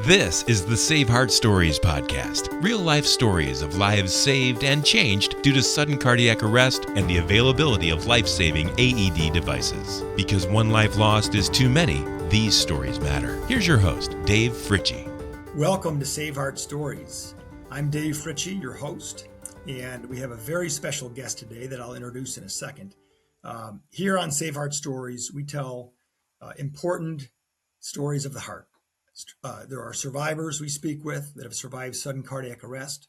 This is the SaveHeart Stories podcast. Real-life stories of lives saved and changed due to sudden cardiac arrest and the availability of life-saving AED devices. Because one life lost is too many, these stories matter. Here's your host, Dave Fritzsche. Welcome to SaveHeart Stories. I'm Dave Fritzsche, your host, and we have a very special guest today that I'll introduce in a second. Here on SaveHeart Stories, we tell important stories of the heart. There are survivors we speak with that have survived sudden cardiac arrest,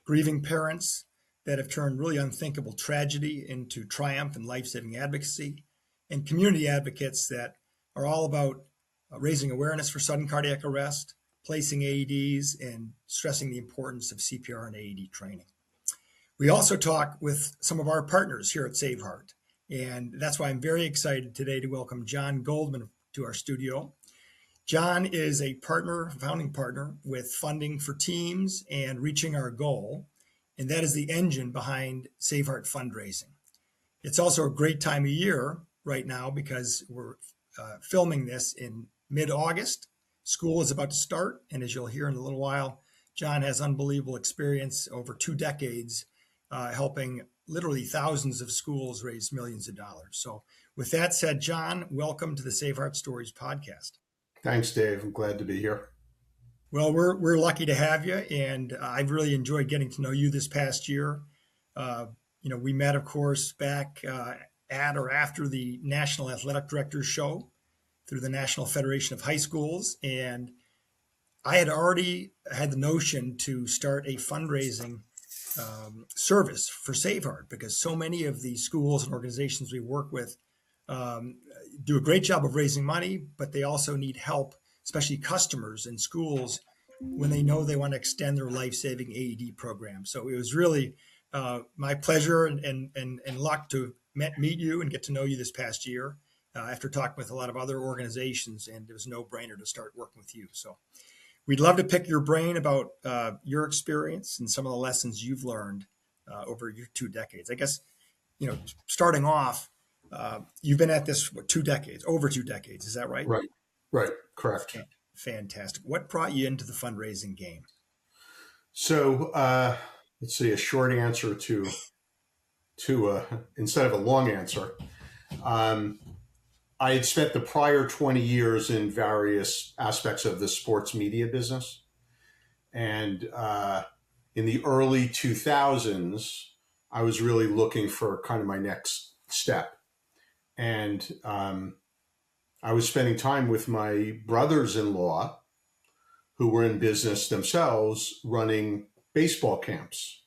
grieving parents that have turned really unthinkable tragedy into triumph and life-saving advocacy, and community advocates that are all about raising awareness for sudden cardiac arrest, placing AEDs, and stressing the importance of CPR and AED training. We also talk with some of our partners here at SaveHeart, and that's why I'm very excited today to welcome John Goldman to our studio. John is a founding partner with Funding for Teams and Reaching Our Goal, and that is the engine behind SaveHeart Fundraising. It's also a great time of year right now because we're filming this in mid-August. School is about to start, and as you'll hear in a little while, John has unbelievable experience over 2 decades helping literally thousands of schools raise millions of dollars. So with that said, John, welcome to the SaveHeart Stories podcast. Thanks, Dave. I'm glad to be here. Well, we're lucky to have you, and I've really enjoyed getting to know you this past year. We met, of course, back at or after the National Athletic Directors Show through the National Federation of High Schools, and I had already had the notion to start a fundraising service for SaveHeart because so many of the schools and organizations we work with do a great job of raising money, but they also need help, especially customers and schools, when they know they want to extend their life-saving AED program. So it was really my pleasure and luck to meet you and get to know you this past year after talking with a lot of other organizations, and it was a no-brainer to start working with you. So we'd love to pick your brain about your experience and some of the lessons you've learned over your 2 decades. I guess, starting off, you've been at this for over 2 decades. Is that right? Right. Correct. Fantastic. What brought you into the fundraising game? So let's see, a short answer to instead of a long answer. I had spent the prior 20 years in various aspects of the sports media business. And in the early 2000s, I was really looking for kind of my next step. And I was spending time with my brothers-in-law who were in business themselves running baseball camps.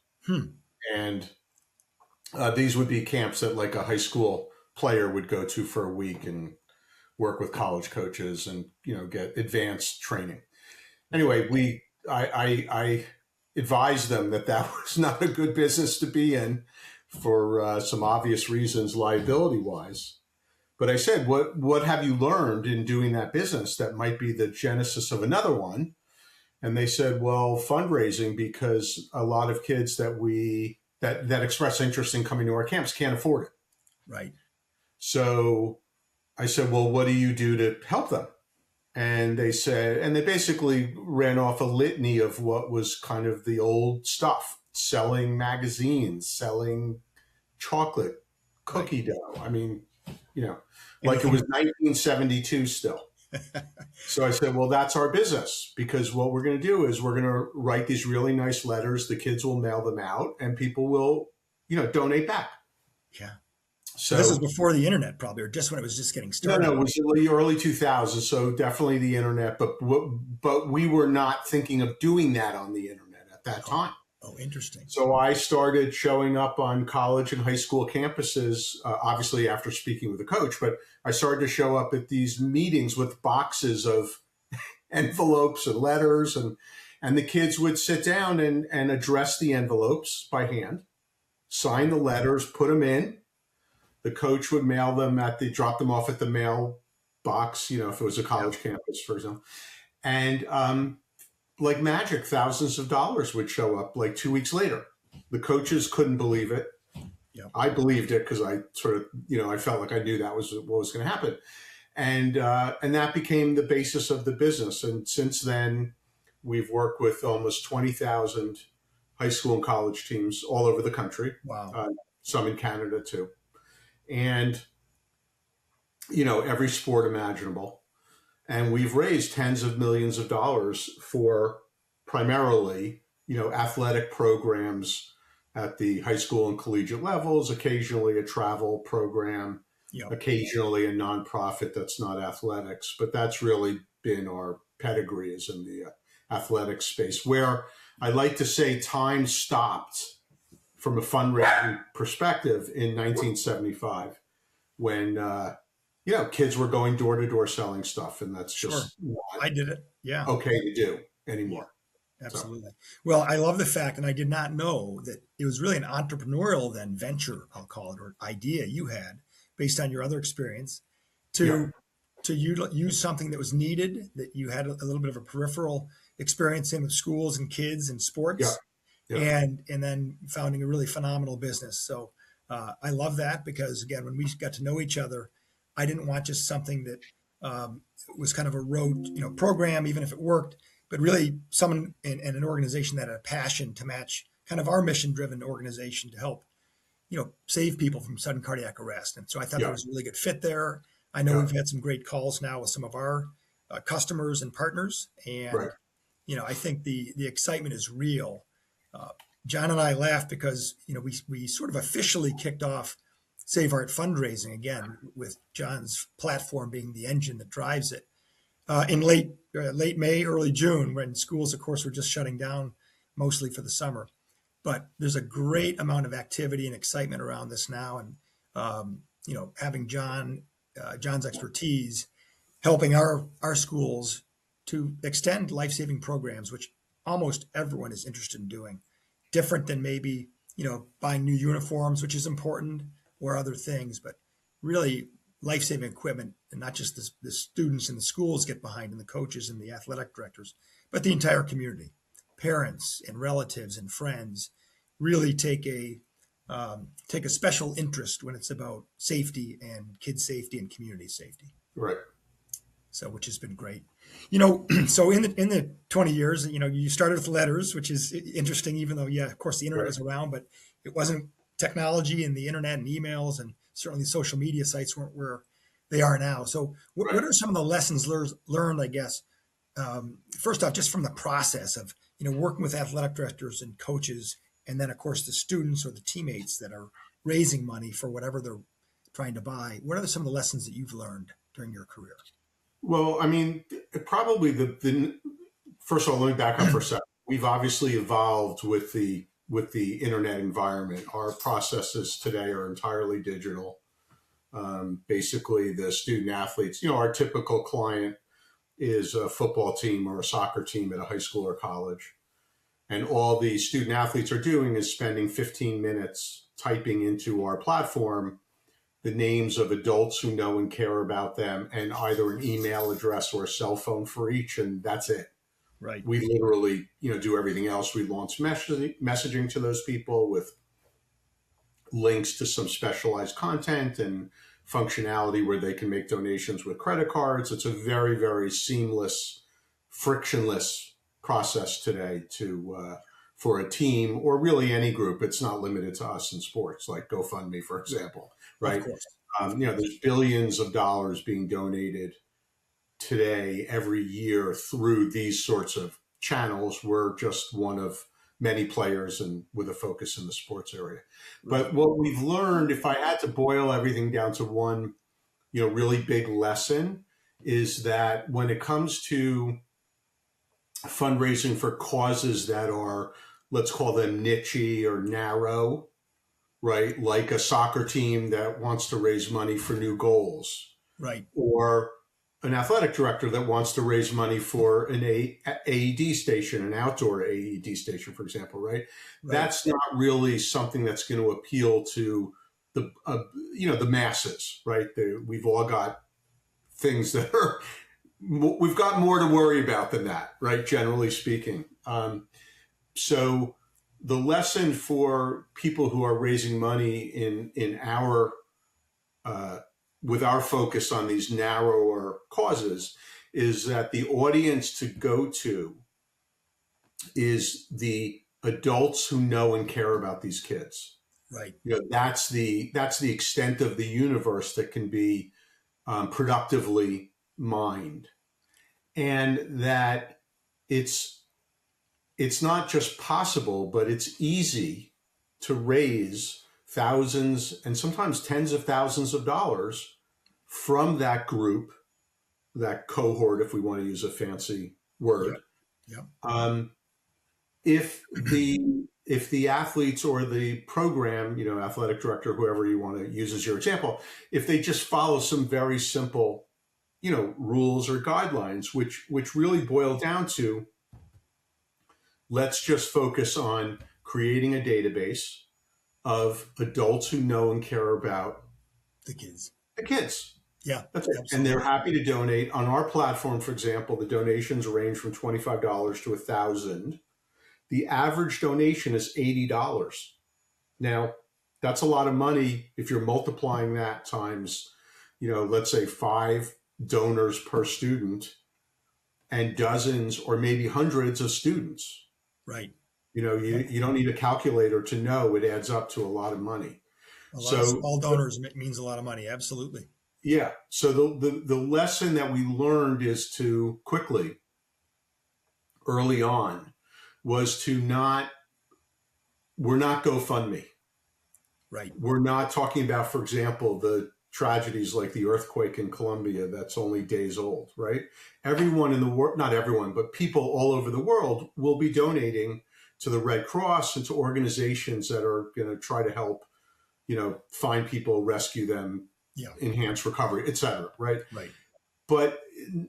And these would be camps that like a high school player would go to for a week and work with college coaches and, get advanced training. Anyway, I advised them that was not a good business to be in for some obvious reasons, liability-wise. But I said, what have you learned in doing that business that might be the genesis of another one? And they said, well, fundraising, because a lot of kids that express interest in coming to our camps can't afford it. Right. So I said, well, what do you do to help them? And they basically ran off a litany of what was kind of the old stuff, selling magazines, selling chocolate, cookie dough. I mean, like it was 1972 still. So I said, well, that's our business, because what we're going to do is we're going to write these really nice letters. The kids will mail them out and people will, donate back. Yeah. So this was before the internet, probably, or just when it was just getting started. No, it was the early 2000s. So definitely the internet, but we were not thinking of doing that on the internet at that time. Oh, interesting. So I started showing up on college and high school campuses, obviously after speaking with a coach, but I started to show up at these meetings with boxes of envelopes and letters, and the kids would sit down and address the envelopes by hand, sign the letters, put them in. The coach would mail them drop them off at the mail box, if it was a college campus, for example. And like magic, thousands of dollars would show up like 2 weeks later. The coaches couldn't believe it. Yep. I believed it because I sort of, I felt like I knew that was what was going to happen. And that became the basis of the business. And since then, We've worked with almost 20,000 high school and college teams all over the country, Wow. some in Canada too. And, every sport imaginable. And we've raised tens of millions of dollars for primarily, athletic programs at the high school and collegiate levels, occasionally a travel program, Yep. occasionally a nonprofit that's not athletics. But that's really been our pedigree, is in the athletic space, where I like to say time stopped from a fundraising perspective in 1975 when kids were going door to door selling stuff, and that's just I did it. Yeah. okay to do anymore. Absolutely. Well, I love the fact, and I did not know that it was really an entrepreneurial then venture, I'll call it, or idea you had based on your other experience to use something that was needed, that you had a little bit of a peripheral experience in with schools and kids and sports, and then founding a really phenomenal business. So I love that, because again, when we got to know each other, I didn't want just something that was kind of a road, program, even if it worked, but really someone in an organization that had a passion to match kind of our mission-driven organization to help, save people from sudden cardiac arrest. And so I thought there was a really good fit there. I know we've had some great calls now with some of our customers and partners, and I think the excitement is real. John and I laughed because we sort of officially kicked off SaveHeart Fundraising again, with John's platform being the engine that drives it in late May, early June, when schools, of course, were just shutting down mostly for the summer. But there's a great amount of activity and excitement around this now, and having John's expertise helping our schools to extend life-saving programs, which almost everyone is interested in doing, different than maybe buying new uniforms, which is important, or other things, but really life-saving equipment, and not just the students in the schools get behind, and the coaches and the athletic directors, but the entire community, parents and relatives and friends really take a special interest when it's about safety and kid safety and community safety. Right. So, which has been great. So in the 20 years, you started with letters, which is interesting, even though, of course, the internet was around, but it wasn't technology, and the internet and emails and certainly social media sites weren't where they are now. So what are some of the lessons learned, I guess, first off, just from the process of, working with athletic directors and coaches, and then, of course, the students or the teammates that are raising money for whatever they're trying to buy? What are some of the lessons that you've learned during your career? Well, I mean, probably first of all, let me back up for a second. We've obviously evolved with the internet environment. Our processes today are entirely digital. Basically, the student athletes, our typical client is a football team or a soccer team at a high school or college. And all the student athletes are doing is spending 15 minutes typing into our platform the names of adults who know and care about them, and either an email address or a cell phone for each, and that's it. Right. We literally, do everything else. We launch messaging to those people with links to some specialized content and functionality where they can make donations with credit cards. It's a very, very seamless, frictionless process today for a team, or really any group. It's not limited to us in sports, like GoFundMe, for example, right? Of course. There's billions of dollars being donated today every year through these sorts of channels. We're just one of many players, and with a focus in the sports area. But what we've learned, if I had to boil everything down to one, really big lesson, is that when it comes to fundraising for causes that are, let's call them niche or narrow, right? Like a soccer team that wants to raise money for new goals, right? Or an athletic director that wants to raise money for an AED station, an outdoor AED station, for example, right? That's not really something that's going to appeal to the masses, right? We've all got things that are, we've got more to worry about than that, right? Generally speaking. So the lesson for people who are raising money in our, with our focus on these narrower causes, is that the audience to go to is the adults who know and care about these kids. Right. That's the extent of the universe that can be productively mined, and that it's not just possible, but it's easy to raise thousands and sometimes tens of thousands of dollars from that group, that cohort, if we want to use a fancy word. Yep. If the athletes or the program, athletic director, whoever you want to use as your example, if they just follow some very simple, rules or guidelines, which really boil down to, let's just focus on creating a database of adults who know and care about The kids. Yeah, that's it. Absolutely. And they're happy to donate. On our platform, for example, the donations range from $25 to $1,000. The average donation is $80. Now, that's a lot of money if you're multiplying that times, let's say 5 donors per student and dozens or maybe hundreds of students. Right. You don't need a calculator to know it adds up to a lot of money. All donors means a lot of money. Absolutely. Yeah. So the lesson that we learned is to quickly, early on, was we're not GoFundMe. Right. We're not talking about, for example, the tragedies like the earthquake in Colombia that's only days old, right? Everyone in the world, not everyone, but people all over the world will be donating to the Red Cross and to organizations that are going to try to help, find people, rescue them, enhance recovery, et cetera, right? Right. But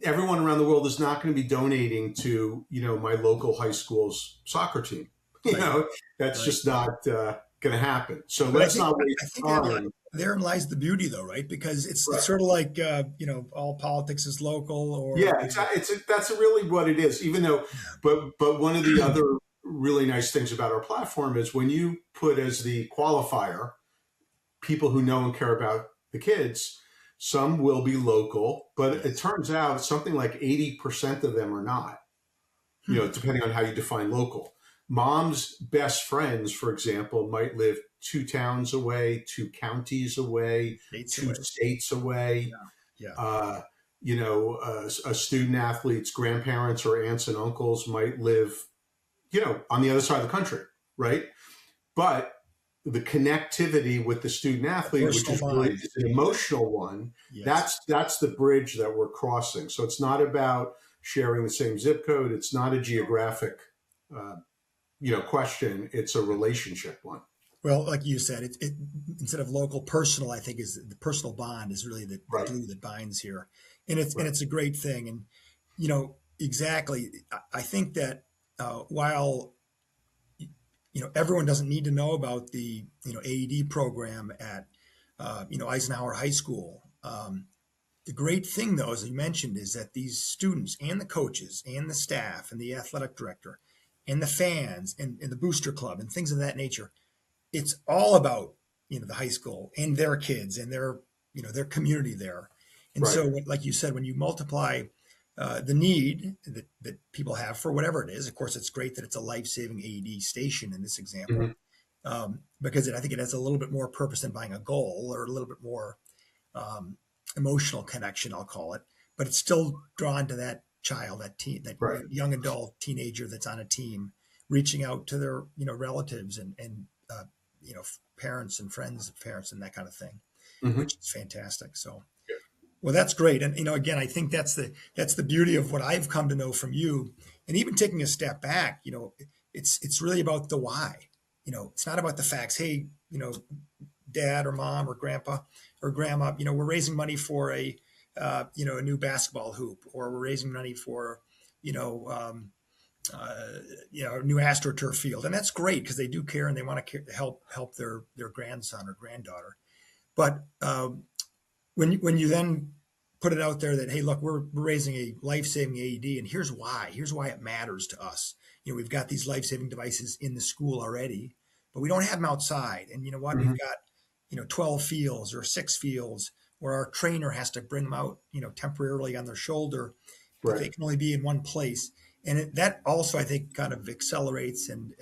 everyone around the world is not going to be donating to, my local high school's soccer team. That's just not going to happen. So let's not waste time. Therein lies the beauty, though, right? Because it's sort of like, all politics is local. Or exactly. That's really what it is. Even though, but one of the other really nice things about our platform is when you put as the qualifier people who know and care about the kids, some will be local, but it turns out something like 80% of them are not, depending on how you define local. Mom's best friends, for example, might live 2 towns away, 2 counties away, states away. Yeah. A student athlete's grandparents or aunts and uncles might live, on the other side of the country, right? But the connectivity with the student athlete, which is really an emotional one, that's the bridge that we're crossing. So it's not about sharing the same zip code. It's not a geographic, question. It's a relationship one. Well, like you said, it instead of local, personal, I think is the personal bond is really the glue that binds here, and it's a great thing. And exactly, I think that while everyone doesn't need to know about the AED program at Eisenhower High School. The great thing, though, as you mentioned, is that these students and the coaches and the staff and the athletic director and the fans and the booster club and things of that nature, it's all about the high school and their kids and their community there. And so, like you said, when you multiply the need that people have for whatever it is, of course, it's great that it's a life-saving AED station in this example, because I think it has a little bit more purpose than buying a goal, or a little bit more emotional connection, I'll call it. But it's still drawn to that child, that young adult, teenager that's on a team, reaching out to their relatives and parents and friends of parents and that kind of thing, which is fantastic. So. Well, that's great. And, again, I think that's the beauty of what I've come to know from you. And even taking a step back, it's really about the why. It's not about the facts. Hey, dad or mom or grandpa or grandma, we're raising money for a new basketball hoop, or we're raising money for, a new AstroTurf field. And that's great because they do care and they want to help their grandson or granddaughter. But, when you then put it out there that, hey, look, we're raising a life-saving AED, and here's why it matters to us. We've got these life-saving devices in the school already, but we don't have them outside. And you know what? We've got, 12 fields or 6 fields where our trainer has to bring them out, temporarily on their shoulder, but they can only be in one place. that also, I think, kind of accelerates and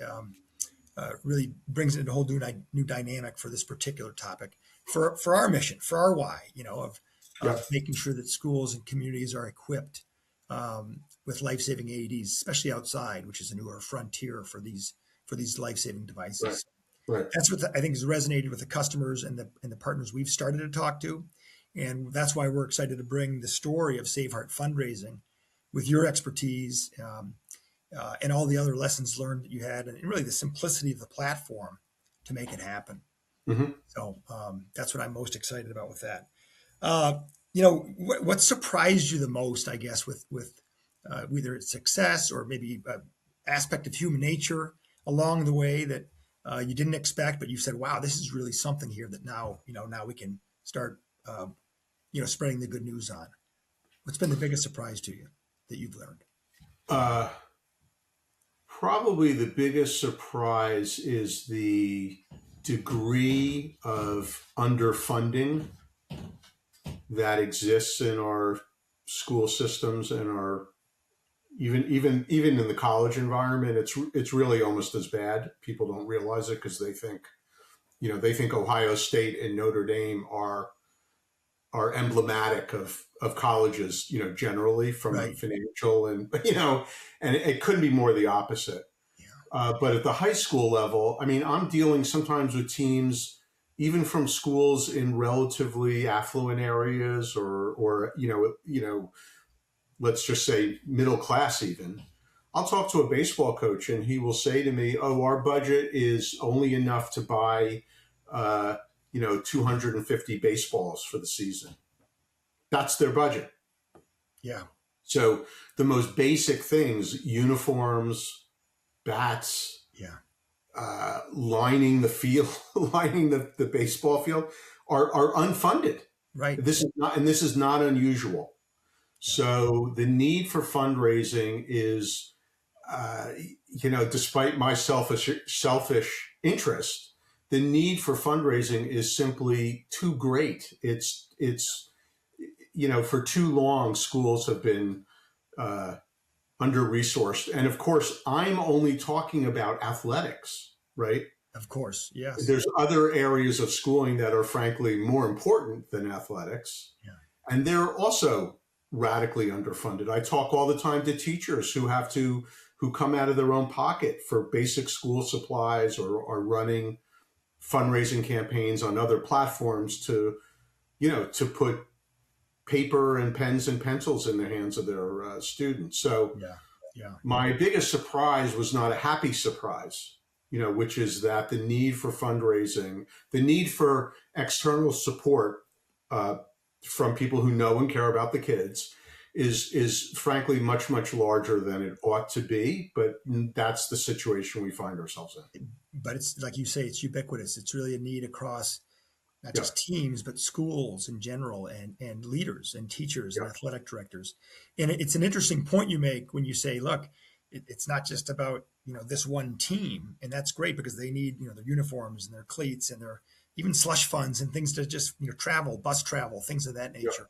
really brings it into a whole new dynamic for this particular topic, for our mission, for our why, Yeah. of making sure that schools and communities are equipped with life-saving AEDs, especially outside, which is a newer frontier for these life-saving Right. devices. Right. That's what I think has resonated with the customers and the partners we've started to talk to, and that's why we're excited to bring the story of SaveHeart Fundraising with your expertise. And all the other lessons learned that you had, and really the simplicity of the platform to make it happen. Mm-hmm. So that's what I'm most excited about with that. What surprised you the most, I guess, with either its success or maybe aspect of human nature along the way that you didn't expect, but you said, "Wow, this is really something here that now we can start, spreading the good news on." What's been the biggest surprise to you that you've learned? Probably the biggest surprise is the degree of underfunding that exists in our school systems and our even in the college environment. It's really almost as bad. People don't realize it because they think Ohio State and Notre Dame are emblematic of colleges, generally from Right. a financial and and it couldn't be more the opposite. Yeah. But at the high school level, I mean, I'm dealing sometimes with teams, even from schools in relatively affluent areas, or let's just say middle class. Even I'll talk to a baseball coach, and he will say to me, "Oh, our budget is only enough to buy, 250 baseballs for the season." That's their budget. Yeah. So the most basic things, uniforms, bats, Yeah. lining the field, lining the baseball field, are unfunded. Right. This is not unusual. Yeah. So the need for fundraising is, despite my selfish interest, the need for fundraising is simply too great. It's for too long, schools have been under-resourced. And of course, I'm only talking about athletics, right? Of course. Yes. There's other areas of schooling that are frankly more important than athletics. Yeah. And they're also radically underfunded. I talk all the time to teachers who come out of their own pocket for basic school supplies or are running fundraising campaigns on other platforms to put paper and pens and pencils in the hands of their students. So my biggest surprise was not a happy surprise, which is that the need for fundraising, the need for external support from people who know and care about the kids is frankly much, much larger than it ought to be. But that's the situation we find ourselves in. But it's like you say, it's ubiquitous. It's really a need across not just teams, but schools in general, and leaders and teachers and athletic directors. And it's an interesting point you make when you say, look, it's not just about, this one team. And that's great because they need, their uniforms and their cleats and their even slush funds and things to just, travel, bus travel, things of that nature,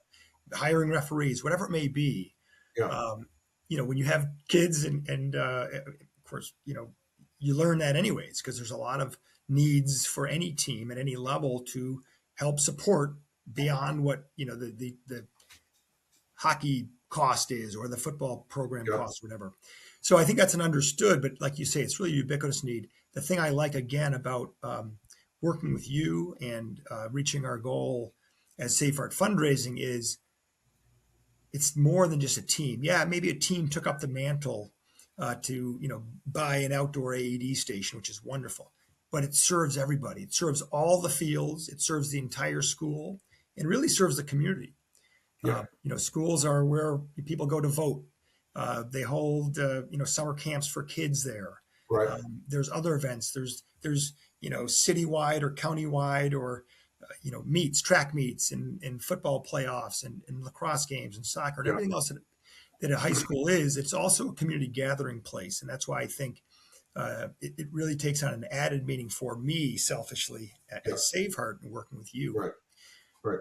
hiring referees, whatever it may be. When you have kids and of course, you learn that anyways, because there's a lot of needs for any team at any level to help support beyond what the hockey cost is or the football program cost, whatever. So I think that's an understood, but like you say, it's really a ubiquitous need. The thing I like again about working with you and reaching our goal as SaveHeart Fundraising is it's more than just a team. Yeah, maybe a team took up the mantle to buy an outdoor AED station, which is wonderful. But it serves everybody. It serves all the fields. It serves the entire school, and really serves the community. Schools are where people go to vote. They hold summer camps for kids there. Right. There's other events. There's citywide or countywide or track meets and football playoffs and lacrosse games and soccer and everything else that a high school is. It's also a community gathering place, and that's why I think it really takes on an added meaning for me selfishly at SaveHeart and working with you. Right.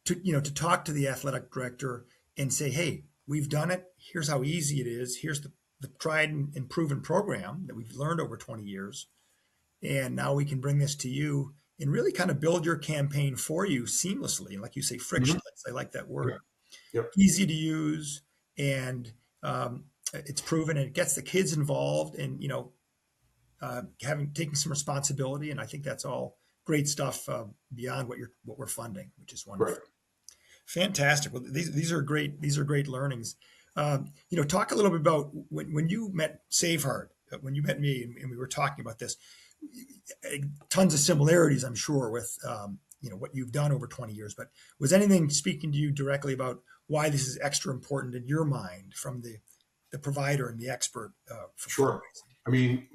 To talk to the athletic director and say, hey, we've done it. Here's how easy it is. Here's the tried and proven program that we've learned over 20 years. And now we can bring this to you and really kind of build your campaign for you seamlessly. And like you say, frictionless. I like that word. Yep. Easy to use, and it's proven, and it gets the kids involved, and taking some responsibility. And I think that's all great stuff beyond what we're funding, which is wonderful. Right. Fantastic. Well, these are great. These are great learnings. Talk a little bit about when you met SaveHeart, when you met me, and we were talking about this. Tons of similarities, I'm sure, with what you've done over 20 years. But was anything speaking to you directly about why this is extra important in your mind from the provider and the expert? For Sure. fundraising? I mean,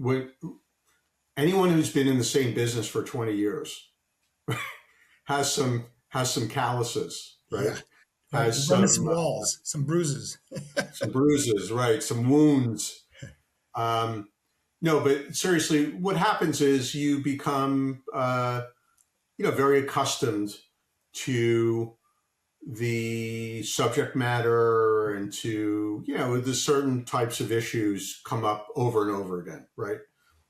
anyone who's been in the same business for 20 years has some calluses, right? Yeah. Has some walls, some bruises. some bruises, right? Some wounds. No, but seriously, what happens is you become, very accustomed to the subject matter and to, the certain types of issues come up over and over again, right?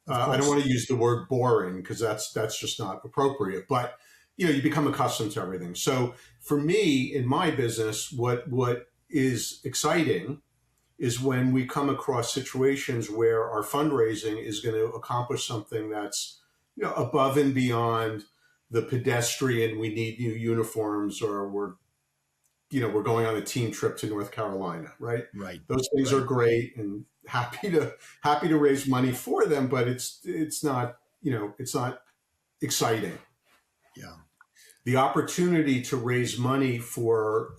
I don't want to use the word boring because that's just not appropriate, but, you become accustomed to everything. So for me, in my business, what is exciting is when we come across situations where our fundraising is going to accomplish something that's, above and beyond the pedestrian, we need new uniforms, or we're going on a team trip to North Carolina, right? Right. Those things are great and happy to raise money for them, but it's not, it's not exciting. Yeah. The opportunity to raise money for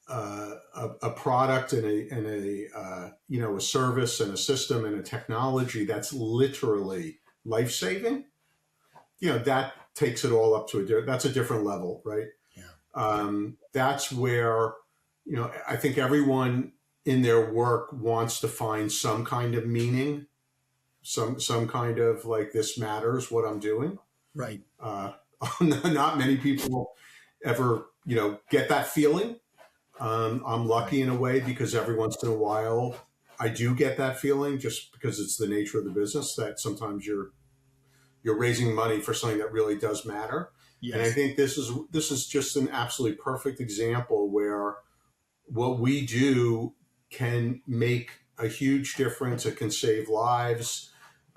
a product and a service and a system and a technology that's literally life-saving, that takes it all up to that's a different level, right? Yeah. That's where, I think everyone in their work wants to find some kind of meaning, some kind of like, this matters what I'm doing. Right. Not many people ever, get that feeling. I'm lucky in a way because every once in a while I do get that feeling, just because it's the nature of the business that sometimes you're raising money for something that really does matter. Yes. And I think this is just an absolutely perfect example where what we do can make a huge difference. It can save lives.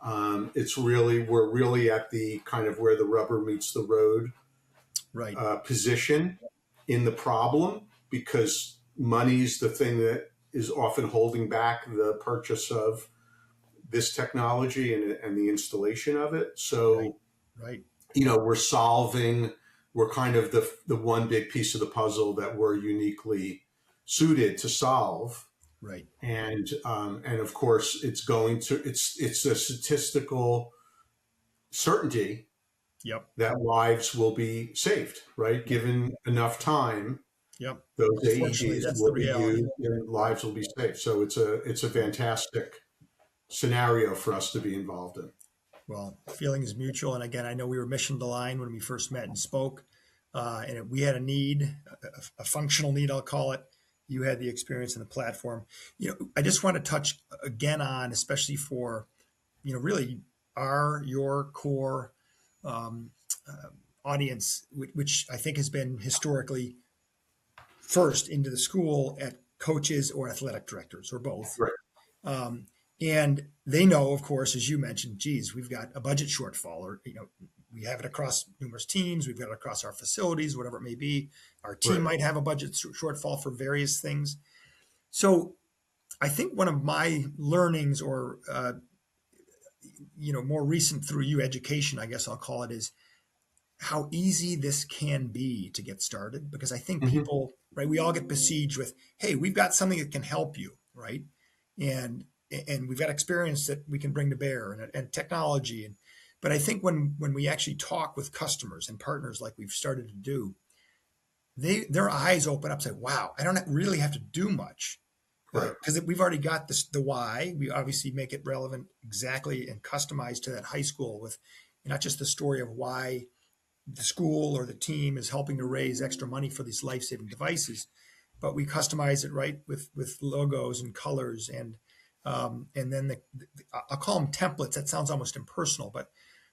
We're really at the kind of where the rubber meets the road, right? Position in the problem, because money's the thing that is often holding back the purchase of this technology and the installation of it. So, right. We're kind of the one big piece of the puzzle that we're uniquely suited to solve. Right. And of course it's a statistical certainty. Yep. That lives will be saved, right? Yep. Given enough time. Yep. Those AEDs will be used and lives will be saved. So it's a fantastic scenario for us to be involved in. Well, the feeling is mutual. And again, I know we were mission aligned when we first met and spoke, and we had a need, a functional need, I'll call it. You had the experience in the platform. I just want to touch again on, especially for, really your core audience, which I think has been historically first into the school at coaches or athletic directors or both. Right. And they know, of course, as you mentioned, geez, we've got a budget shortfall, or, we have it across numerous teams. We've got it across our facilities, whatever it may be. Our team might have a budget shortfall for various things. So I think one of my learnings, or, more recent through you education, I guess I'll call it, is how easy this can be to get started. Because I think people, right, we all get besieged with, hey, we've got something that can help you, right? And we've got experience that we can bring to bear, and technology. But I think when we actually talk with customers and partners like we've started to do, their eyes open up and say, wow, I don't really have to do much. Right. Because we've already got the why. We obviously make it relevant exactly and customized to that high school, with not just the story of why the school or the team is helping to raise extra money for these life-saving devices, but we customize it right with logos and colors and then I'll call them templates. That sounds almost impersonal, but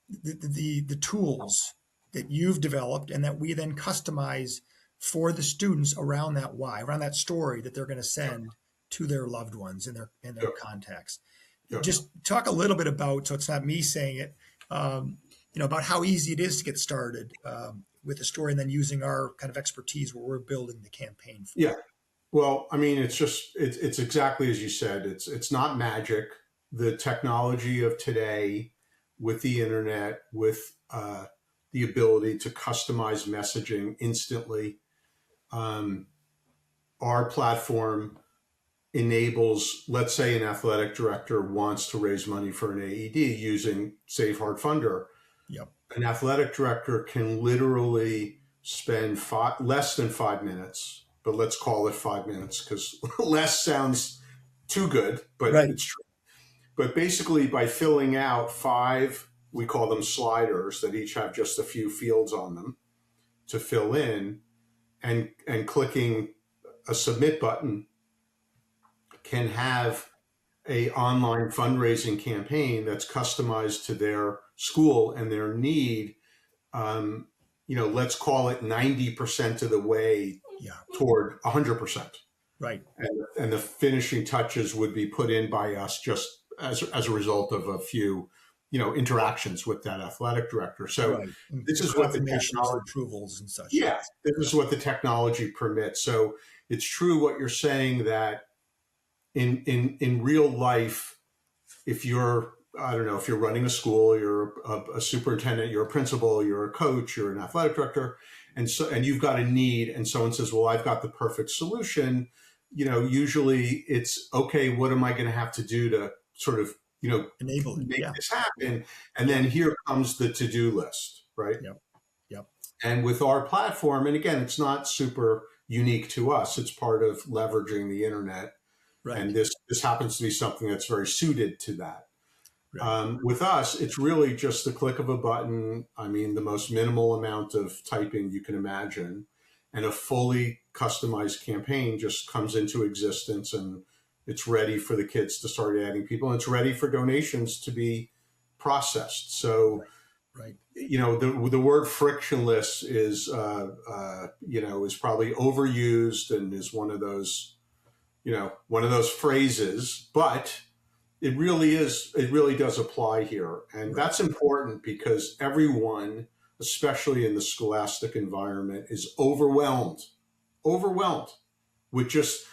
the tools that you've developed and that we then customize for the students around that why, around that story that they're going to send to their loved ones and their contacts. Just talk a little bit about, so it's not me saying it, about how easy it is to get started with the story and then using our kind of expertise where we're building the campaign for. Yeah. Well, I mean, it's exactly as you said. It's not magic. The technology of today, with the internet, with the ability to customize messaging instantly, our platform enables. Let's say an athletic director wants to raise money for an AED using SaveHeart Funder. Yep. An athletic director can literally spend less than 5 minutes, but let's call it 5 minutes because less sounds too good, but right. It's true. But basically by filling out 5, we call them sliders that each have just a few fields on them to fill in, and clicking a submit button can have a online fundraising campaign that's customized to their school and their need. Let's call it 90% of the way toward 100%. Right. And the finishing touches would be put in by us just as a result of a few, interactions with that athletic director. So right. This is what the technology, approvals and such. Yeah, this is what the technology permits. So it's true what you're saying, that in real life, if you're running a school, you're a superintendent, you're a principal, you're a coach, you're an athletic director, and you've got a need, and someone says, well, I've got the perfect solution. Usually it's, okay, what am I going to have to do to sort of, enable it, make this happen? And then here comes the to-do list, right? Yep. And with our platform, and again, it's not super unique to us. It's part of leveraging the internet. Right. And this happens to be something that's very suited to that. Right. With us, it's really just the click of a button. I mean, the most minimal amount of typing you can imagine, and a fully customized campaign just comes into existence, and it's ready for the kids to start adding people, and it's ready for donations to be processed. So, right. The word frictionless is probably overused and is one of those phrases, but it really does apply here. And that's important because everyone, especially in the scholastic environment, is overwhelmed with just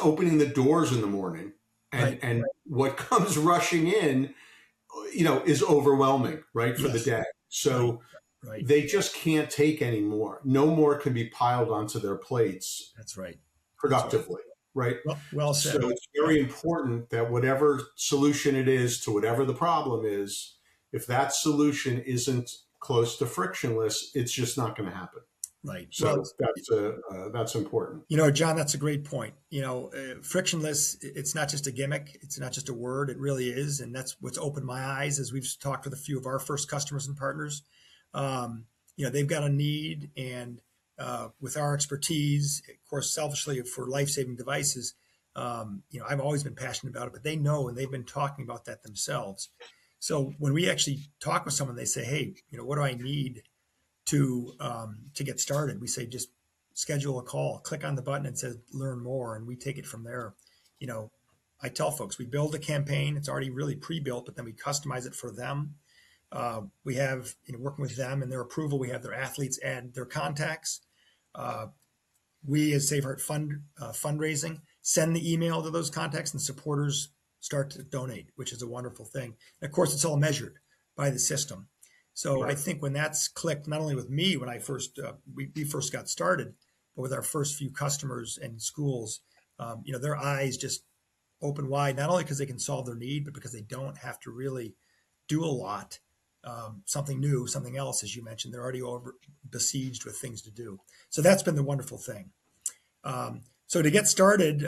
opening the doors in the morning. And what comes rushing in, is overwhelming, right, for the day. So they just can't take any more. No more can be piled onto their plates. That's right. Productively. Right. Well said. So it's very important that whatever solution it is to whatever the problem is, if that solution isn't close to frictionless, it's just not going to happen. Right. So that's important. John, that's a great point. Frictionless, it's not just a gimmick. It's not just a word. It really is. And that's what's opened my eyes as we've talked with a few of our first customers and partners. They've got a need, and with our expertise, of course, selfishly for life-saving devices, I've always been passionate about it, but they know, and they've been talking about that themselves. So when we actually talk with someone, they say, hey, what do I need to get started? We say, just schedule a call, click on the button and says, learn more. And we take it from there. I tell folks, we build a campaign. It's already really pre-built, but then we customize it for them. We have, working with them and their approval, we have their athletes add their contacts. We as SaveHeart Fundraising send the email to those contacts, and supporters start to donate, which is a wonderful thing. And of course, it's all measured by the system. So I think when that's clicked, not only with me when I first we first got started, but with our first few customers and schools, their eyes just open wide, not only because they can solve their need, but because they don't have to really do a lot. Something new, something else, as you mentioned, they're already besieged with things to do. So that's been the wonderful thing. So to get started,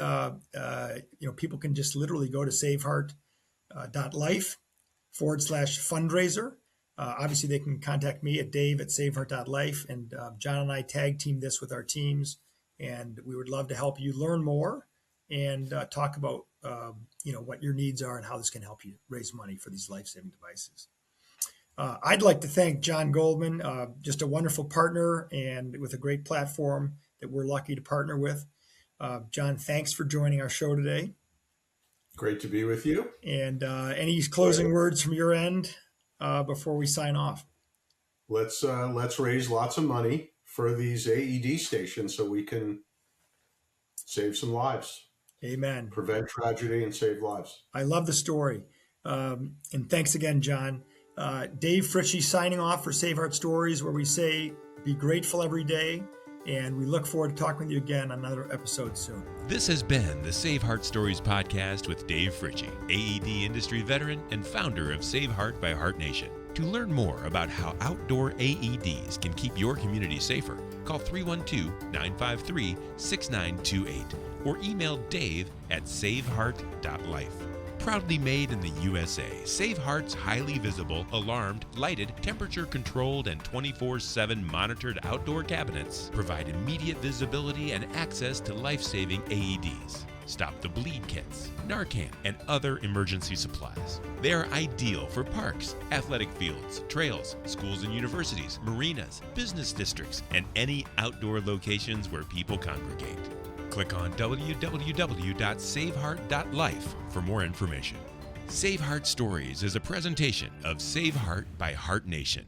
people can just literally go to SaveHeart.life/fundraiser. Obviously, they can contact me at Dave@SaveHeart.life, and John and I tag team this with our teams And we would love to help you learn more and talk about what your needs are and how this can help you raise money for these life-saving devices. I'd like to thank John Goldman, just a wonderful partner and with a great platform that we're lucky to partner with. John, thanks for joining our show today. Great to be with you. And any closing words from your end before we sign off? Let's raise lots of money for these AED stations so we can save some lives. Amen. Prevent tragedy and save lives. I love the story. And thanks again, John. Dave Fritzsche signing off for SaveHeart Stories, where we say be grateful every day. And we look forward to talking with you again on another episode soon. This has been the SaveHeart Stories podcast with Dave Fritzsche, AED industry veteran and founder of SaveHeart by HeartNation. To learn more about how outdoor AEDs can keep your community safer, call 312-953-6928 or email Dave at saveheart.life. Proudly made in the USA, SaveHeart's highly visible, alarmed, lighted, temperature-controlled, and 24/7 monitored outdoor cabinets provide immediate visibility and access to life-saving AEDs. Stop the bleed kits, Narcan, and other emergency supplies. They are ideal for parks, athletic fields, trails, schools and universities, marinas, business districts, and any outdoor locations where people congregate. Click on www.saveheart.life for more information. SaveHeart Stories is a presentation of SaveHeart by HeartNation.